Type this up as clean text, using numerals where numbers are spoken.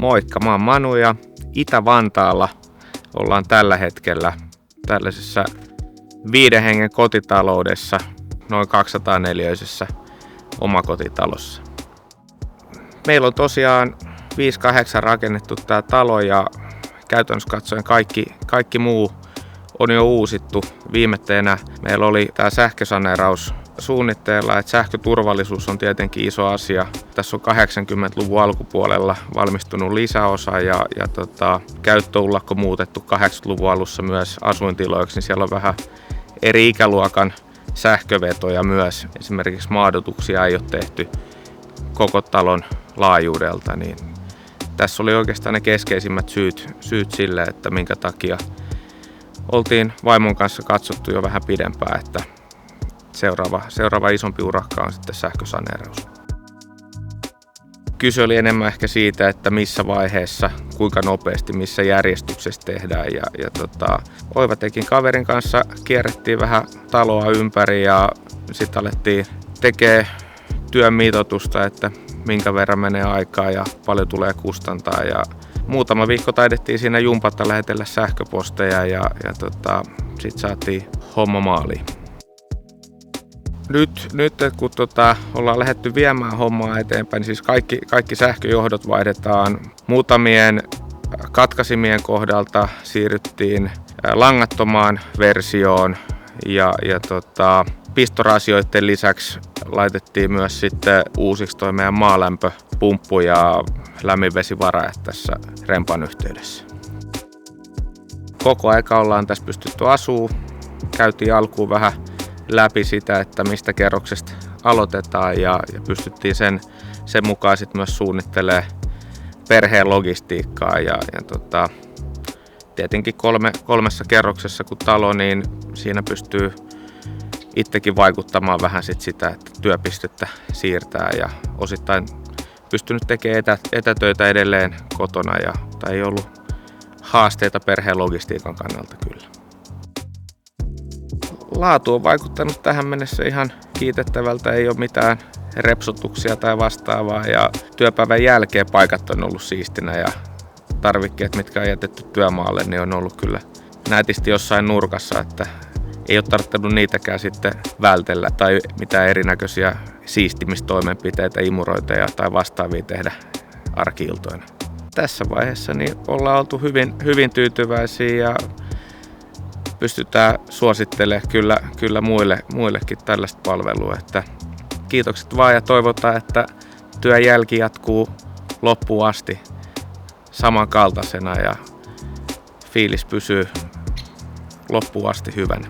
Moikka, mä oon Manu ja Itä-Vantaalla ollaan tällä hetkellä tällaisessa 5 hengen kotitaloudessa, noin 204-neliöisessä omakotitalossa. Meillä on tosiaan 5-8 rakennettu tää talo ja käytännössä katsoen kaikki muu on jo uusittu. Viimetteenä meillä oli tää sähkösaneeraus suunnitteilla, että sähköturvallisuus on tietenkin iso asia. Tässä on 80-luvun alkupuolella valmistunut lisäosa ja käyttöullakko muutettu 80-luvun alussa myös asuintiloiksi, niin siellä on vähän eri ikäluokan sähkövetoja myös. Esimerkiksi maadotuksia ei ole tehty koko talon laajuudelta, niin tässä oli oikeastaan ne keskeisimmät syyt sille, että minkä takia oltiin vaimon kanssa katsottu jo vähän pidempään, että seuraava isompi urakka on sitten sähkösaneeraus. Kyse oli enemmän ehkä siitä, että missä vaiheessa, kuinka nopeasti, missä järjestyksessä tehdään. Oivatekin kaverin kanssa kierrettiin vähän taloa ympäri ja sitten alettiin tekemään työn mitoitusta, että minkä verran menee aikaa ja paljon tulee kustantaa. Ja muutama viikko taidettiin siinä jumpata, lähetellä sähköposteja ja sitten saatiin homma maaliin. Nyt kun ollaan lähdetty viemään hommaa eteenpäin, niin siis kaikki sähköjohdot vaihdetaan. Muutamien katkaisimien kohdalta siirryttiin langattomaan versioon ja pistorasioiden lisäksi laitettiin myös sitten uusiksi toi meidän maalämpöpumppu ja lämminvesivaraja tässä rempan yhteydessä. Koko aika ollaan tässä pystytty asumaan. Käytiin alkuun vähän läpi sitä, että mistä kerroksesta aloitetaan ja pystyttiin sen mukaan sitten myös suunnittelemaan perheen logistiikkaa tietenkin kolmessa kerroksessa kun talo, niin siinä pystyy itsekin vaikuttamaan vähän sitä, että työpistettä siirtää ja osittain pystynyt tekemään etätöitä edelleen kotona tai ei ollut haasteita perheen logistiikan kannalta kyllä. Laatu on vaikuttanut tähän mennessä ihan kiitettävältä, ei ole mitään repsotuksia tai vastaavaa ja työpäivän jälkeen paikat on ollut siistinä ja tarvikkeet, mitkä on jätetty työmaalle, niin on ollut kyllä nätisti jossain nurkassa, että ei ole tarvittanut niitäkään sitten vältellä tai mitään erinäköisiä siistimistoimenpiteitä, imurointeja tai vastaavia tehdä arki-iltoina. Tässä vaiheessa niin ollaan oltu hyvin tyytyväisiä ja pystytään suosittelemaan kyllä muillekin tällaista palvelua. Että kiitokset vaan ja toivotaan, että työn jälki jatkuu loppuun asti samankaltaisena ja fiilis pysyy loppuun asti hyvänä.